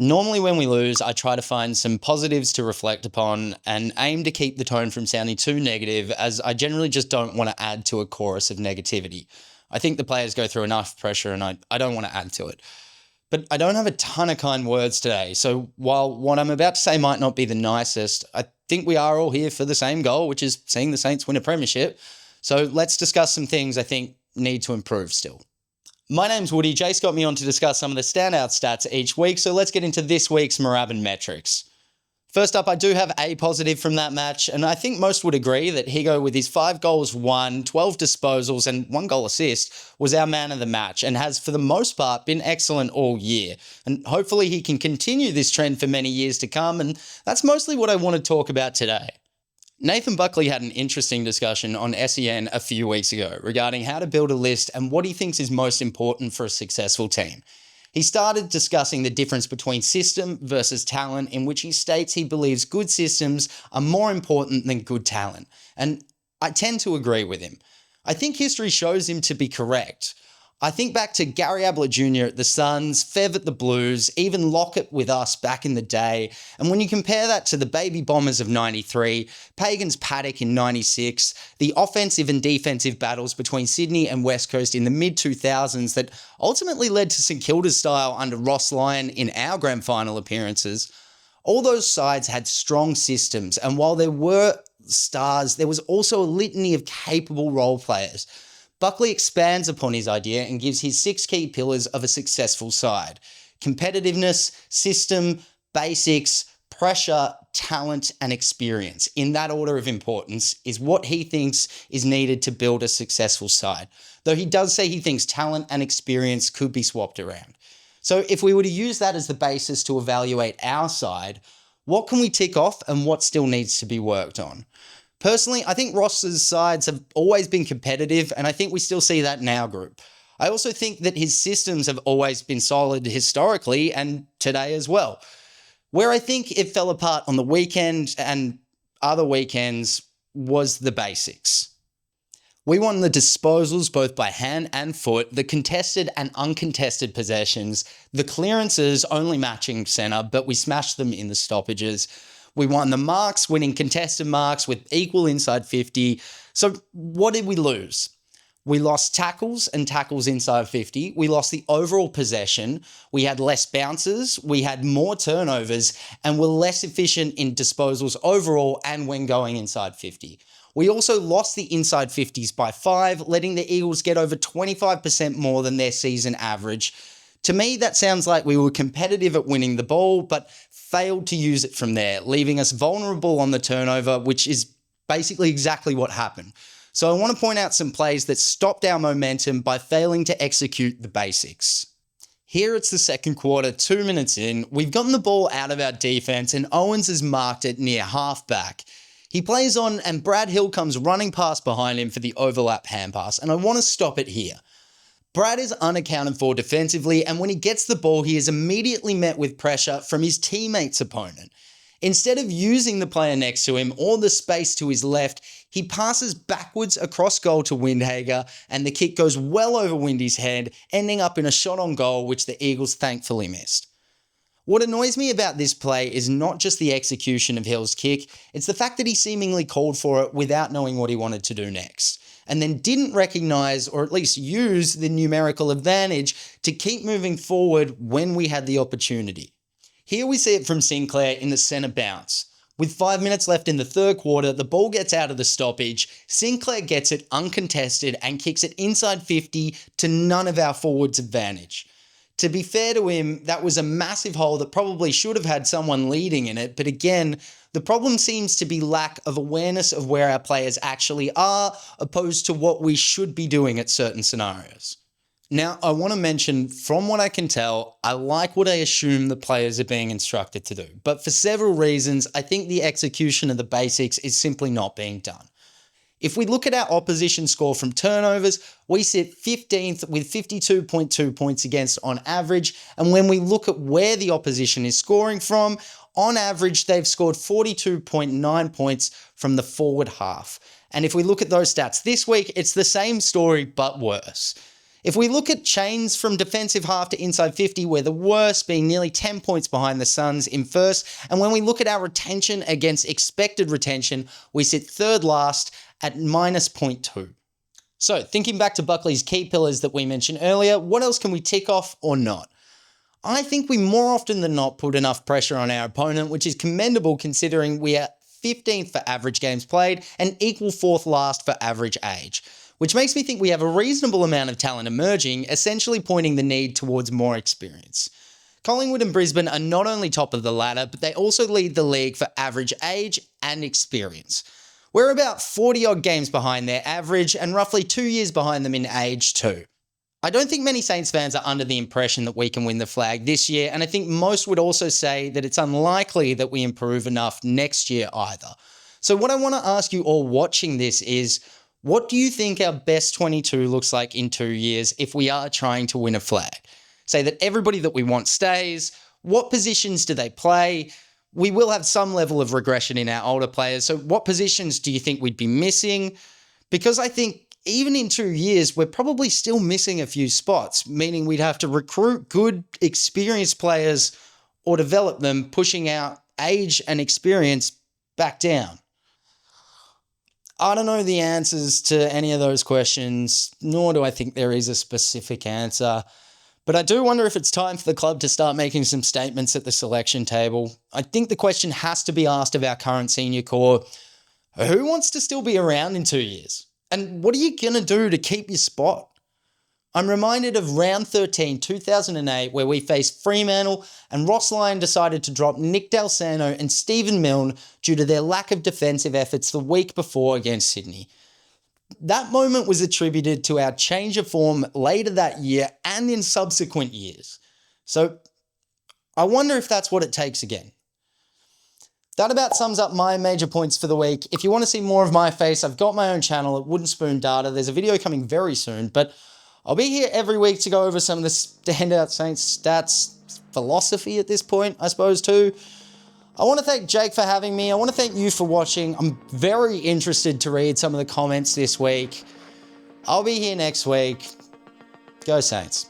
Normally when we lose, I try to find some positives to reflect upon and aim to keep the tone from sounding too negative, as I generally just don't want to add to a chorus of negativity. I think the players go through enough pressure and I don't want to add to it. But I don't have a ton of kind words today, so while what I'm about to say might not be the nicest, I think we are all here for the same goal, which is seeing the Saints win a premiership. So let's discuss some things I think need to improve still. My name's Woody. Jace got me on to discuss some of the standout stats each week, so let's get into this week's Moorabbin metrics. First up, I do have a positive from that match, and I think most would agree that Higo, with his 5 goals won, 12 disposals and 1 goal assist, was our man of the match and has for the most part been excellent all year. And hopefully he can continue this trend for many years to come, and that's mostly what I want to talk about today. Nathan Buckley had an interesting discussion on SEN a few weeks ago regarding how to build a list and what he thinks is most important for a successful team. He started discussing the difference between system versus talent, in which he states he believes good systems are more important than good talent. And I tend to agree with him. I think history shows him to be correct. I think back to Gary Ablett Jr. at the Suns, Fev at the Blues, even Lockett with us back in the day. And when you compare that to the Baby Bombers of 93, Pagan's Paddock in 96, the offensive and defensive battles between Sydney and West Coast in the mid-2000s that ultimately led to St Kilda's style under Ross Lyon in our grand final appearances, all those sides had strong systems. And while there were stars, there was also a litany of capable role players. Buckley expands upon his idea and gives his 6 key pillars of a successful side: competitiveness, system, basics, pressure, talent, and experience. In that order of importance is what he thinks is needed to build a successful side, though he does say he thinks talent and experience could be swapped around. So if we were to use that as the basis to evaluate our side, what can we tick off and what still needs to be worked on? Personally, I think Ross's sides have always been competitive, and I think we still see that in our group. I also think that his systems have always been solid historically and today as well. Where I think it fell apart on the weekend and other weekends was the basics. We won the disposals both by hand and foot, the contested and uncontested possessions, the clearances only matching centre, but we smashed them in the stoppages. We won the marks, winning contested marks with equal inside 50. So what did we lose? We lost tackles and tackles inside 50. We lost the overall possession. We had less bounces. We had more turnovers and were less efficient in disposals overall and when going inside 50. We also lost the inside 50s by 5, letting the Eagles get over 25% more than their season average. To me, that sounds like we were competitive at winning the ball, but failed to use it from there, leaving us vulnerable on the turnover, which is basically exactly what happened. So I want to point out some plays that stopped our momentum by failing to execute the basics. Here it's the second quarter, 2 minutes in. We've gotten the ball out of our defense and Owens has marked it near half-back. He plays on and Brad Hill comes running past behind him for the overlap hand pass, and I want to stop it here. Brad is unaccounted for defensively, and when he gets the ball, he is immediately met with pressure from his teammate's opponent. Instead of using the player next to him or the space to his left, he passes backwards across goal to Windhager, and the kick goes well over Windy's head, ending up in a shot on goal, which the Eagles thankfully missed. What annoys me about this play is not just the execution of Hill's kick, it's the fact that he seemingly called for it without knowing what he wanted to do next, and then didn't recognise or at least use the numerical advantage to keep moving forward when we had the opportunity. Here we see it from Sinclair in the centre bounce. With 5 minutes left in the third quarter, the ball gets out of the stoppage, Sinclair gets it uncontested and kicks it inside 50 to none of our forwards' advantage. To be fair to him, that was a massive hole that probably should have had someone leading in it, but again, the problem seems to be lack of awareness of where our players actually are, opposed to what we should be doing at certain scenarios. Now, I want to mention, from what I can tell, I like what I assume the players are being instructed to do, but for several reasons, I think the execution of the basics is simply not being done. If we look at our opposition score from turnovers, we sit 15th with 52.2 points against on average. And when we look at where the opposition is scoring from, on average, they've scored 42.9 points from the forward half. And if we look at those stats this week, it's the same story, but worse. If we look at chains from defensive half to inside 50, we're the worst, being nearly 10 points behind the Suns in first. And when we look at our retention against expected retention, we sit third last at minus 0.2. So thinking back to Buckley's key pillars that we mentioned earlier, what else can we tick off or not? I think we more often than not put enough pressure on our opponent, which is commendable considering we are 15th for average games played and equal fourth last for average age, which makes me think we have a reasonable amount of talent emerging, essentially pointing the need towards more experience. Collingwood and Brisbane are not only top of the ladder, but they also lead the league for average age and experience. We're about 40-odd games behind their average and roughly 2 years behind them in age too. I don't think many Saints fans are under the impression that we can win the flag this year, and I think most would also say that it's unlikely that we improve enough next year either. So what I want to ask you all watching this is, what do you think our best 22 looks like in 2 years if we are trying to win a flag? Say that everybody that we want stays. What positions do they play? We will have some level of regression in our older players, so what positions do you think we'd be missing? Because I think even in 2 years, we're probably still missing a few spots, meaning we'd have to recruit good, experienced players or develop them, pushing our age and experience back down. I don't know the answers to any of those questions, nor do I think there is a specific answer. But I do wonder if it's time for the club to start making some statements at the selection table. I think the question has to be asked of our current senior core: who wants to still be around in 2 years? And what are you going to do to keep your spot? I'm reminded of round 13, 2008, where we faced Fremantle and Ross Lyon decided to drop Nick Dalsano and Stephen Milne due to their lack of defensive efforts the week before against Sydney. That moment was attributed to our change of form later that year and in subsequent years. So I wonder if that's what it takes again. That about sums up my major points for the week. If you want to see more of my face, I've got my own channel at Wooden Spoon Data. There's a video coming very soon, but I'll be here every week to go over some of the standout Saints stats, philosophy at this point, I suppose, too. I want to thank Jake for having me. I want to thank you for watching. I'm very interested to read some of the comments this week. I'll be here next week. Go Saints.